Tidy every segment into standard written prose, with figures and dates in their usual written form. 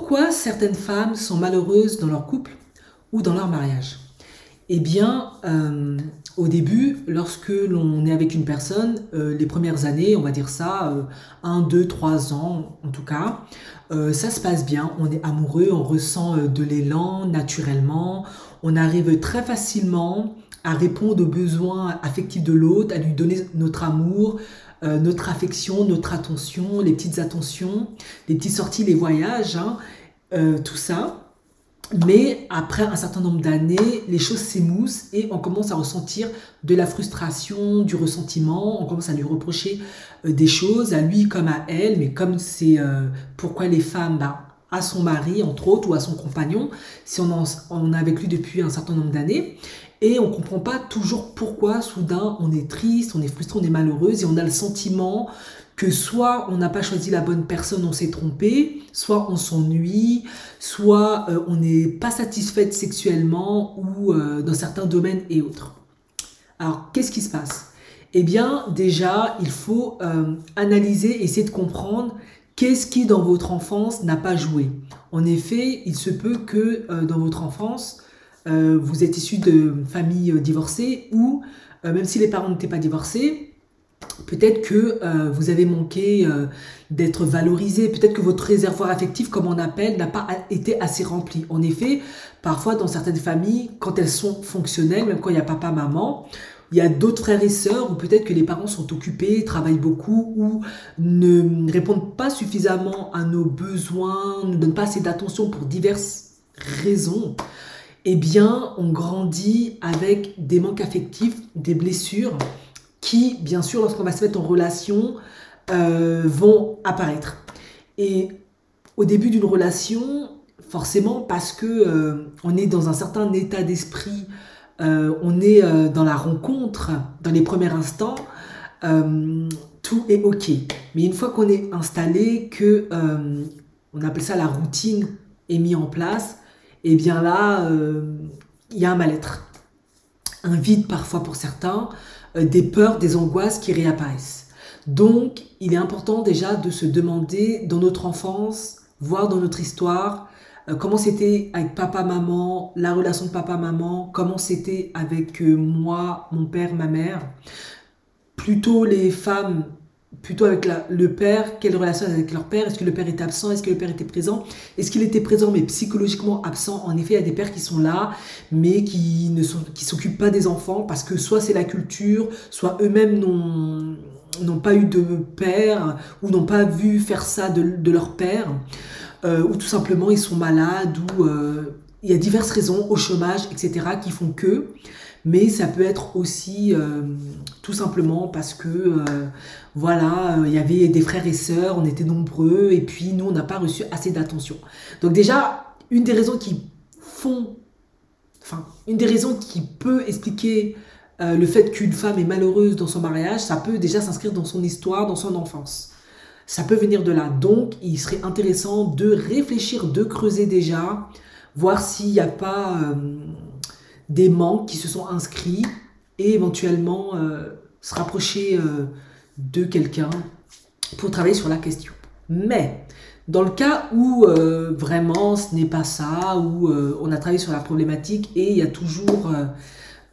Pourquoi certaines femmes sont malheureuses dans leur couple ou dans leur mariage? Eh bien, au début, lorsque l'on est avec une personne, les premières années, on va dire ça, 1, 2, 3 ans en tout cas, ça se passe bien, on est amoureux, on ressent de l'élan naturellement, on arrive très facilement à répondre aux besoins affectifs de l'autre, à lui donner notre amour, notre affection, notre attention, les petites attentions, les petites sorties, les voyages, hein, tout ça. Mais après un certain nombre d'années, les choses s'émoussent et on commence à ressentir de la frustration, du ressentiment, on commence à lui reprocher des choses, à lui comme à elle, mais comme c'est pourquoi les femmes, bah, à son mari entre autres ou à son compagnon, si on est avec lui depuis un certain nombre d'années, et on ne comprend pas toujours pourquoi soudain on est triste, on est frustré, on est malheureuse et on a le sentiment que soit on n'a pas choisi la bonne personne, on s'est trompé, soit on s'ennuie, soit on n'est pas satisfaite sexuellement ou dans certains domaines et autres. Alors, qu'est-ce qui se passe? Eh bien, déjà, il faut analyser, essayer de comprendre qu'est-ce qui, dans votre enfance, n'a pas joué. En effet, il se peut que dans votre enfance, vous êtes issu de familles divorcées ou, même si les parents n'étaient pas divorcés, peut-être que vous avez manqué d'être valorisé, peut-être que votre réservoir affectif, comme on appelle, n'a pas été assez rempli. En effet, parfois dans certaines familles, quand elles sont fonctionnelles, même quand il y a papa, maman, il y a d'autres frères et sœurs, ou peut-être que les parents sont occupés, travaillent beaucoup, ou ne répondent pas suffisamment à nos besoins, ne donnent pas assez d'attention pour diverses raisons. Eh bien, on grandit avec des manques affectifs, des blessures, qui, bien sûr, lorsqu'on va se mettre en relation, vont apparaître. Et au début d'une relation, forcément, parce que on est dans un certain état d'esprit, on est dans la rencontre, dans les premiers instants, tout est ok. Mais une fois qu'on est installé, que on appelle ça la routine est mise en place, et bien là, il y a un mal-être, un vide parfois pour certains, des peurs, des angoisses qui réapparaissent. Donc, il est important déjà de se demander dans notre enfance, voire dans notre histoire, comment c'était avec papa-maman, la relation de papa-maman, comment c'était avec moi, mon père, ma mère. Plutôt les femmes, plutôt avec le père, quelle relation avec leur père? Est-ce que le père était absent? Est-ce que le père était présent? Est-ce qu'il était présent mais psychologiquement absent? En effet, il y a des pères qui sont là, mais qui s'occupent pas des enfants parce que soit c'est la culture, soit eux-mêmes n'ont pas eu de père ou n'ont pas vu faire ça de leur père, ou tout simplement ils sont malades, ou il y a diverses raisons, au chômage, etc., qui font que. Mais ça peut être aussi tout simplement parce que voilà, il y avait des frères et sœurs, on était nombreux et puis nous on n'a pas reçu assez d'attention. Donc déjà, une des raisons une des raisons qui peut expliquer le fait qu'une femme est malheureuse dans son mariage, ça peut déjà s'inscrire dans son histoire, dans son enfance. Ça peut venir de là. Donc il serait intéressant de réfléchir, de creuser déjà, voir s'il n'y a pas des manques qui se sont inscrits et éventuellement se rapprocher de quelqu'un pour travailler sur la question. Mais dans le cas où vraiment ce n'est pas ça, où on a travaillé sur la problématique et il y a toujours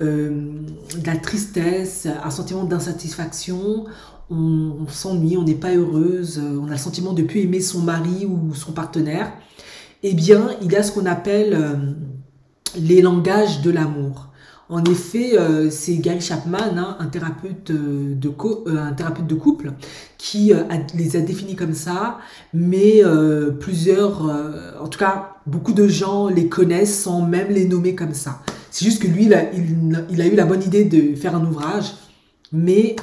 de la tristesse, un sentiment d'insatisfaction, on s'ennuie, on n'est pas heureuse, on a le sentiment de ne plus aimer son mari ou son partenaire, eh bien il y a ce qu'on appelle les langages de l'amour. En effet, c'est Gary Chapman, hein, un thérapeute de couple, qui les a définis comme ça, mais en tout cas, beaucoup de gens les connaissent sans même les nommer comme ça. C'est juste que lui, il a eu la bonne idée de faire un ouvrage, mais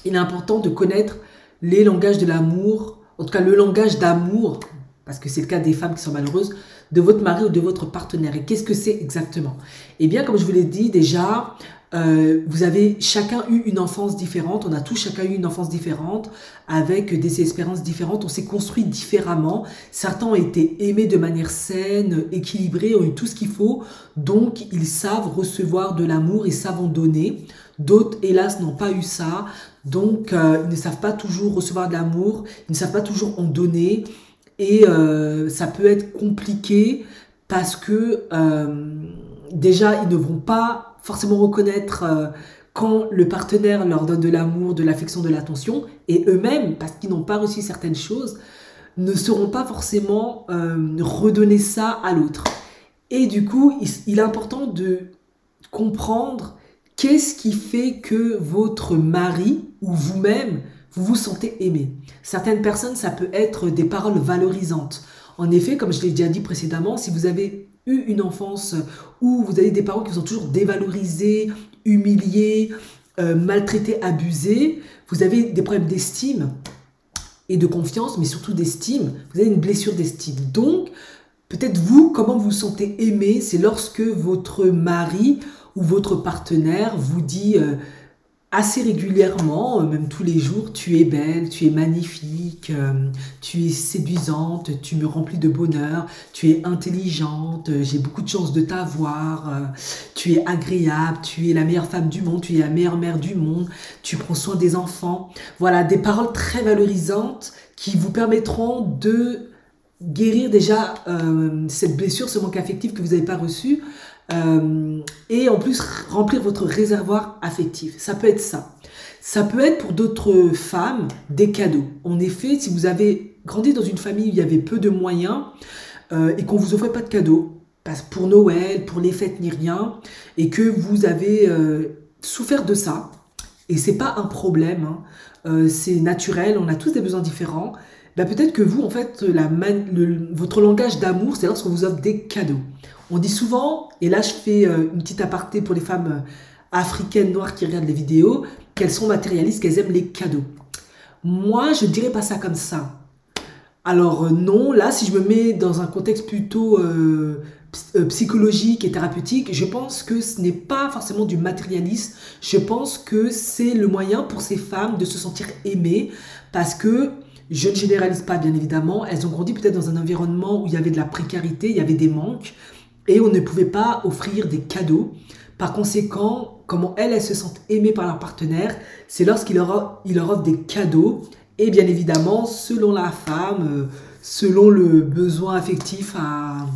il est important de connaître les langages de l'amour, en tout cas le langage d'amour, parce que c'est le cas des femmes qui sont malheureuses, de votre mari ou de votre partenaire. Et qu'est-ce que c'est exactement? Eh bien, comme je vous l'ai dit déjà, vous avez chacun eu une enfance différente, on a tous chacun eu une enfance différente, avec des expériences différentes, on s'est construit différemment. Certains ont été aimés de manière saine, équilibrée, ont eu tout ce qu'il faut, donc ils savent recevoir de l'amour, ils savent en donner. D'autres, hélas, n'ont pas eu ça, donc ils ne savent pas toujours recevoir de l'amour, ils ne savent pas toujours en donner. et ça peut être compliqué parce que déjà, ils ne vont pas forcément reconnaître quand le partenaire leur donne de l'amour, de l'affection, de l'attention, et eux-mêmes, parce qu'ils n'ont pas reçu certaines choses, ne sauront pas forcément redonner ça à l'autre. Et du coup, il est important de comprendre qu'est-ce qui fait que votre mari ou vous-même, vous vous sentez aimé. Certaines personnes, ça peut être des paroles valorisantes. En effet, comme je l'ai déjà dit précédemment, si vous avez eu une enfance où vous avez des parents qui vous ont toujours dévalorisé, humilié, maltraité, abusé, vous avez des problèmes d'estime et de confiance, mais surtout d'estime. Vous avez une blessure d'estime. Donc, peut-être vous, comment vous vous sentez aimé, c'est lorsque votre mari ou votre partenaire vous dit assez régulièrement, même tous les jours, tu es belle, tu es magnifique, tu es séduisante, tu me remplis de bonheur, tu es intelligente, j'ai beaucoup de chance de t'avoir, tu es agréable, tu es la meilleure femme du monde, tu es la meilleure mère du monde, tu prends soin des enfants. Voilà, des paroles très valorisantes qui vous permettront de guérir déjà cette blessure, ce manque affectif que vous n'avez pas reçu, et en plus remplir votre réservoir affectif. Ça peut être ça. Ça peut être pour d'autres femmes des cadeaux. En effet, si vous avez grandi dans une famille où il y avait peu de moyens et qu'on vous offrait pas de cadeaux, pas pour Noël, pour les fêtes ni rien, et que vous avez souffert de ça, et c'est pas un problème, hein, c'est naturel, on a tous des besoins différents. Ben peut-être que vous, en fait, votre langage d'amour, c'est lorsqu'on vous offre des cadeaux. On dit souvent, et là je fais une petite aparté pour les femmes africaines noires qui regardent les vidéos, qu'elles sont matérialistes, qu'elles aiment les cadeaux. Moi, je ne dirais pas ça comme ça. Alors non, là, si je me mets dans un contexte plutôt psychologique et thérapeutique, je pense que ce n'est pas forcément du matérialisme. Je pense que c'est le moyen pour ces femmes de se sentir aimées parce que je ne généralise pas, bien évidemment. Elles ont grandi peut-être dans un environnement où il y avait de la précarité, il y avait des manques, et on ne pouvait pas offrir des cadeaux. Par conséquent, comment elles se sentent aimées par leur partenaire, c'est lorsqu'il leur offre des cadeaux, et bien évidemment, selon la femme, selon le besoin affectif à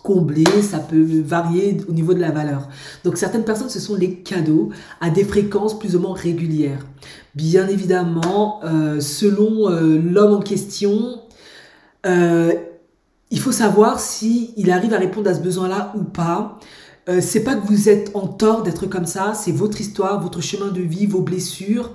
combler, ça peut varier au niveau de la valeur. Donc certaines personnes, ce sont les cadeaux à des fréquences plus ou moins régulières. Bien évidemment, selon l'homme en question, il faut savoir si il arrive à répondre à ce besoin-là ou pas. C'est pas que vous êtes en tort d'être comme ça, c'est votre histoire, votre chemin de vie, vos blessures.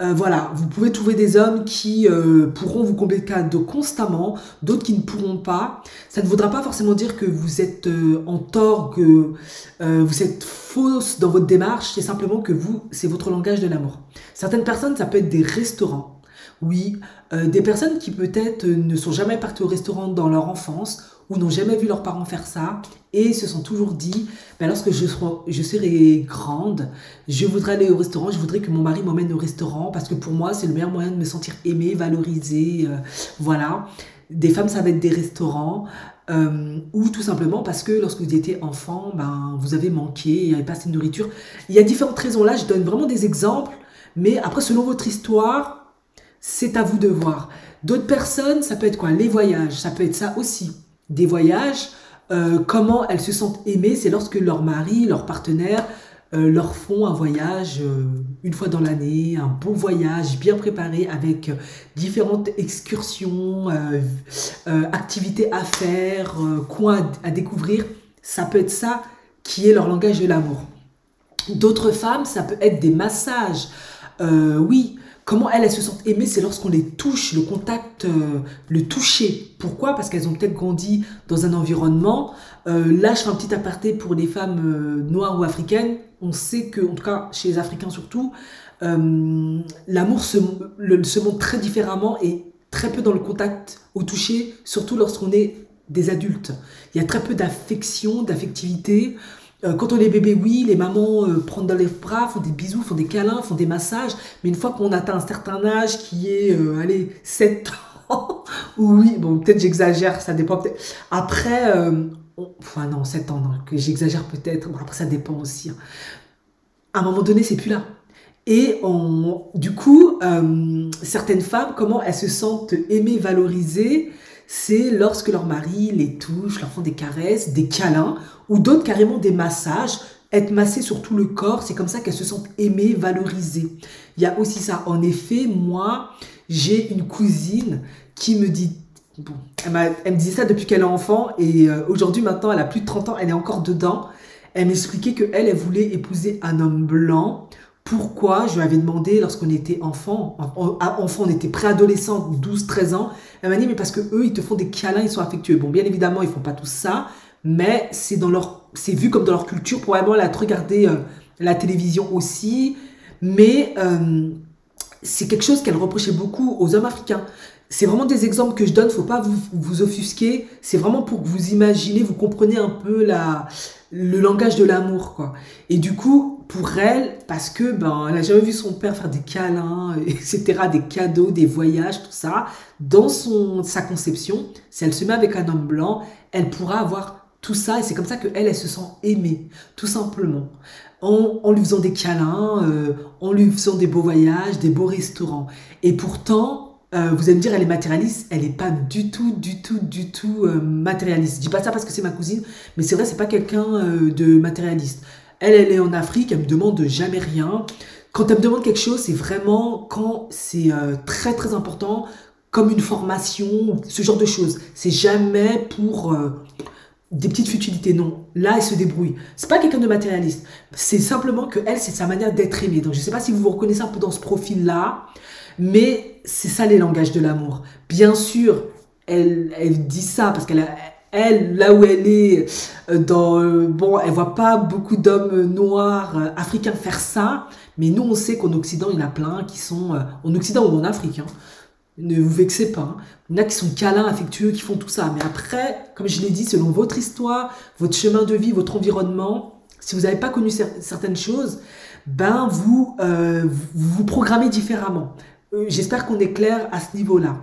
Voilà, vous pouvez trouver des hommes qui pourront vous combler de cadeaux constamment, d'autres qui ne pourront pas. Ça ne voudra pas forcément dire que vous êtes en tort, que vous êtes fausse dans votre démarche, c'est simplement que vous, c'est votre langage de l'amour. Certaines personnes, ça peut être des restaurants. Oui, des personnes qui peut-être ne sont jamais parties au restaurant dans leur enfance ou n'ont jamais vu leurs parents faire ça et se sont toujours dit, ben lorsque je serai grande, je voudrais aller au restaurant, je voudrais que mon mari m'emmène au restaurant parce que pour moi, c'est le meilleur moyen de me sentir aimée, valorisée, voilà. Des femmes, ça va être des restaurants ou tout simplement parce que lorsque vous étiez enfant, ben, vous avez manqué, il n'y avait pas assez de nourriture. Il y a différentes raisons là, je donne vraiment des exemples, mais après, selon votre histoire, c'est à vous de voir. D'autres personnes, ça peut être quoi? Les voyages, ça peut être ça aussi. Des voyages, comment elles se sentent aimées, c'est lorsque leur mari, leur partenaire leur font un voyage une fois dans l'année, un bon voyage bien préparé avec différentes excursions, activités à faire, coins à découvrir. Ça peut être ça qui est leur langage de l'amour. D'autres femmes, ça peut être des massages. Oui, comment elles se sentent aimées, c'est lorsqu'on les touche, le contact, le toucher. Pourquoi? Parce qu'elles ont peut-être grandi dans un environnement. Là, je fais un petit aparté pour les femmes noires ou africaines. On sait que, en tout cas chez les Africains surtout, l'amour se montre très différemment et très peu dans le contact au toucher, surtout lorsqu'on est des adultes. Il y a très peu d'affection, d'affectivité. Quand on est bébé, oui, les mamans prennent dans les bras, font des bisous, font des câlins, font des massages. Mais une fois qu'on atteint un certain âge, qui est, allez, 7 ans, oui, bon, peut-être j'exagère, ça dépend peut-être. Après, enfin non, 7 ans, non, que j'exagère peut-être. Bon, après, ça dépend aussi, hein. À un moment donné, c'est plus là. Et du coup, certaines femmes, comment elles se sentent aimées, valorisées, c'est lorsque leur mari les touche, leur font des caresses, des câlins, ou d'autres carrément des massages, être massées sur tout le corps, c'est comme ça qu'elles se sentent aimées, valorisées. Il y a aussi ça. En effet, moi, j'ai une cousine qui me dit, bon, elle me disait ça depuis qu'elle est enfant, et aujourd'hui, maintenant, elle a plus de 30 ans, elle est encore dedans. Elle m'expliquait qu'elle, elle voulait épouser un homme blanc. Pourquoi? Je lui avais demandé lorsqu'on était enfant, enfant, on était préadolescent, 12, 13 ans. Elle m'a dit, mais parce que eux, ils te font des câlins, ils sont affectueux. Bon, bien évidemment, ils font pas tout ça, mais c'est vu comme dans leur culture. Probablement, elle a regardé la télévision aussi, mais c'est quelque chose qu'elle reprochait beaucoup aux hommes africains. C'est vraiment des exemples que je donne, faut pas vous offusquer. C'est vraiment pour que vous imaginez, vous compreniez un peu le langage de l'amour, quoi. Et du coup, pour elle, parce que elle a jamais vu son père faire des câlins, etc., des cadeaux, des voyages, tout ça, dans sa conception, si elle se met avec un homme blanc, elle pourra avoir tout ça, et c'est comme ça qu'elle, elle se sent aimée, tout simplement. En lui faisant des câlins, en lui faisant des beaux voyages, des beaux restaurants. Et pourtant, vous allez me dire, elle est matérialiste, elle n'est pas du tout, matérialiste. Je dis pas ça parce que c'est ma cousine, mais c'est vrai, c'est pas quelqu'un de matérialiste. Elle est en Afrique, elle me demande jamais rien. Quand elle me demande quelque chose, c'est vraiment quand c'est très très important, comme une formation, ce genre de choses. C'est jamais pour des petites futilités, non. Là, elle se débrouille. C'est pas quelqu'un de matérialiste. C'est simplement que elle, c'est sa manière d'être aimée. Donc, je sais pas si vous vous reconnaissez un peu dans ce profil-là, mais c'est ça les langages de l'amour. Bien sûr, elle dit ça parce elle, là où elle est, bon, elle voit pas beaucoup d'hommes noirs africains faire ça, mais nous, on sait qu'en Occident, il y en a plein qui sont, en Occident ou en Afrique, hein, ne vous vexez pas, hein. Il y en a qui sont câlins, affectueux, qui font tout ça. Mais après, comme je l'ai dit, selon votre histoire, votre chemin de vie, votre environnement, si vous n'avez pas connu certaines choses, vous programmez différemment. J'espère qu'on est clair à ce niveau-là.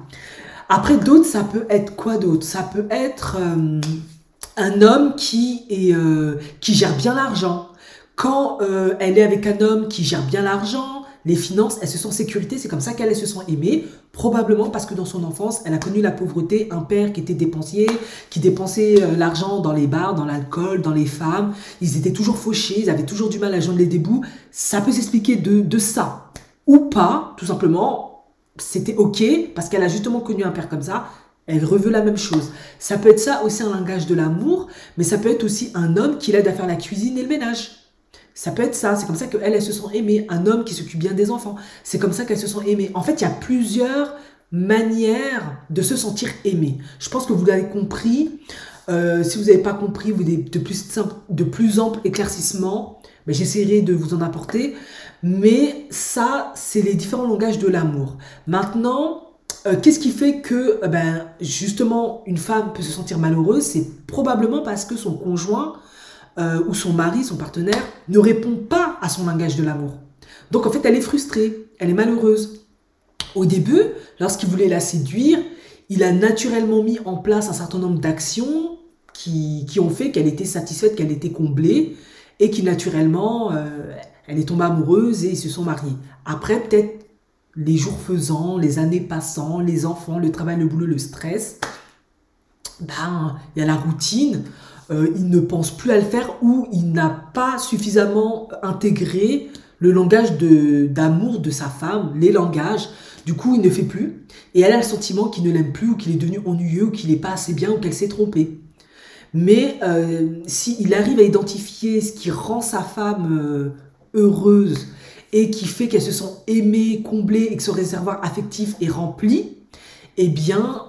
Après, d'autres, ça peut être quoi d'autre? Ça peut être un homme qui gère bien l'argent. Quand elle est avec un homme qui gère bien l'argent, les finances, elle se sent en sécurité, c'est comme ça qu'elle se sent aimée, probablement parce que dans son enfance, elle a connu la pauvreté, un père qui était dépensier, qui dépensait l'argent dans les bars, dans l'alcool, dans les femmes, ils étaient toujours fauchés, ils avaient toujours du mal à joindre les bouts. Ça peut s'expliquer de ça, ou pas, tout simplement, c'était ok, parce qu'elle a justement connu un père comme ça, elle reveut la même chose. Ça peut être ça aussi un langage de l'amour, mais ça peut être aussi un homme qui l'aide à faire la cuisine et le ménage. Ça peut être ça, c'est comme ça qu'elle se sent aimée. Un homme qui s'occupe bien des enfants, c'est comme ça qu'elle se sent aimée. En fait, il y a plusieurs manières de se sentir aimée. Je pense que vous l'avez compris. Si vous n'avez pas compris, vous avez de plus amples éclaircissements, j'essaierai de vous en apporter. Mais ça, c'est les différents langages de l'amour. Maintenant, qu'est-ce qui fait que, justement, une femme peut se sentir malheureuse? C'est probablement parce que son conjoint ou son mari, son partenaire, ne répond pas à son langage de l'amour. Donc en fait, elle est frustrée, elle est malheureuse. Au début, lorsqu'il voulait la séduire, il a naturellement mis en place un certain nombre d'actions qui ont fait qu'elle était satisfaite, qu'elle était comblée, et qui naturellement, elle est tombée amoureuse et ils se sont mariés. Après, peut-être les jours faisant, les années passant, les enfants, le travail, le boulot, le stress, il y a la routine. Il ne pense plus à le faire ou il n'a pas suffisamment intégré le langage d'amour de sa femme, les langages. Du coup, il ne fait plus. Et elle a le sentiment qu'il ne l'aime plus ou qu'il est devenu ennuyeux ou qu'il n'est pas assez bien ou qu'elle s'est trompée. Mais s'il arrive à identifier ce qui rend sa femme heureuse et qui fait qu'elle se sent aimée, comblée et que son réservoir affectif est rempli, eh bien,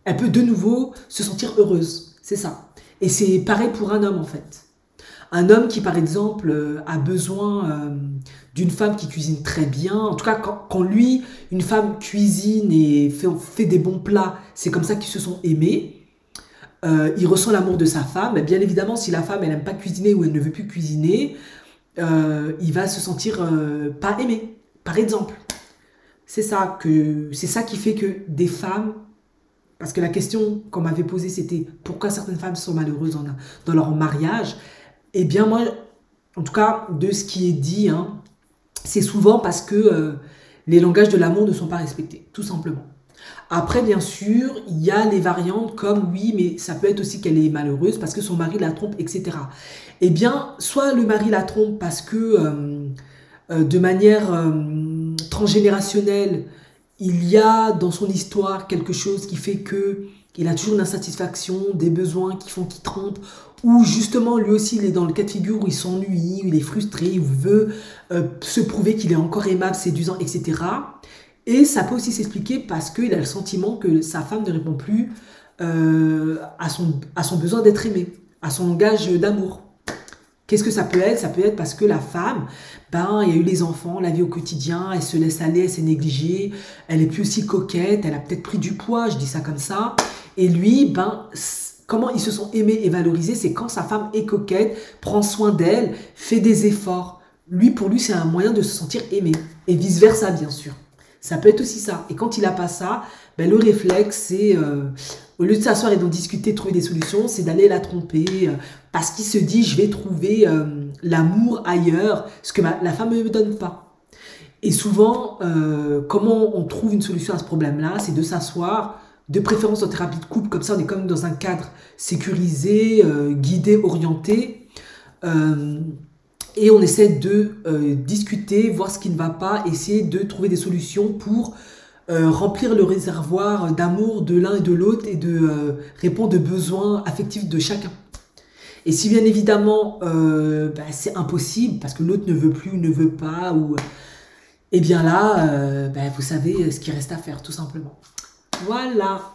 elle peut de nouveau se sentir heureuse. C'est ça. Et c'est pareil pour un homme, en fait. Un homme qui, par exemple, a besoin d'une femme qui cuisine très bien. En tout cas, quand lui, une femme cuisine et fait des bons plats, c'est comme ça qu'ils se sont aimés. Il ressent l'amour de sa femme. Et bien évidemment, si la femme, elle n'aime pas cuisiner ou elle ne veut plus cuisiner, il va se sentir pas aimé, par exemple. C'est ça qui fait que des femmes... Parce que la question qu'on m'avait posée, c'était pourquoi certaines femmes sont malheureuses dans leur mariage. Eh bien, moi, en tout cas, de ce qui est dit, hein, c'est souvent parce que les langages de l'amour ne sont pas respectés, tout simplement. Après, bien sûr, il y a les variantes comme oui, mais ça peut être aussi qu'elle est malheureuse parce que son mari la trompe, etc. Eh bien, soit le mari la trompe parce que de manière transgénérationnelle, il y a dans son histoire quelque chose qui fait que il a toujours une insatisfaction, des besoins qui font qu'il trompe, ou justement lui aussi il est dans le cas de figure où il s'ennuie, où il est frustré, où il veut se prouver qu'il est encore aimable, séduisant, etc. Et ça peut aussi s'expliquer parce qu'il a le sentiment que sa femme ne répond plus à son besoin d'être aimé, à son langage d'amour. Qu'est-ce que ça peut être? Ça peut être parce que la femme, ben, il y a eu les enfants, la vie au quotidien, elle se laisse aller, elle s'est négligée, elle est plus aussi coquette, elle a peut-être pris du poids, je dis ça comme ça. Et lui, ben, comment ils se sont aimés et valorisés, c'est quand sa femme est coquette, prend soin d'elle, fait des efforts. Lui, pour lui, c'est un moyen de se sentir aimé. Et vice-versa, bien sûr. Ça peut être aussi ça. Et quand il n'a pas ça, ben, le réflexe, c'est, au lieu de s'asseoir et d'en discuter, trouver des solutions, c'est d'aller la tromper, parce qu'il se dit, je vais trouver l'amour ailleurs, ce que la femme ne me donne pas. Et souvent, comment on trouve une solution à ce problème-là, c'est de s'asseoir, de préférence en thérapie de couple, comme ça on est comme dans un cadre sécurisé, guidé, orienté, euh, et on essaie de discuter, voir ce qui ne va pas, essayer de trouver des solutions pour remplir le réservoir d'amour de l'un et de l'autre et de répondre aux besoins affectifs de chacun. Et si bien évidemment bah, c'est impossible parce que l'autre ne veut plus ou ne veut pas, ou eh bien là, bah, vous savez ce qu'il reste à faire tout simplement. Voilà.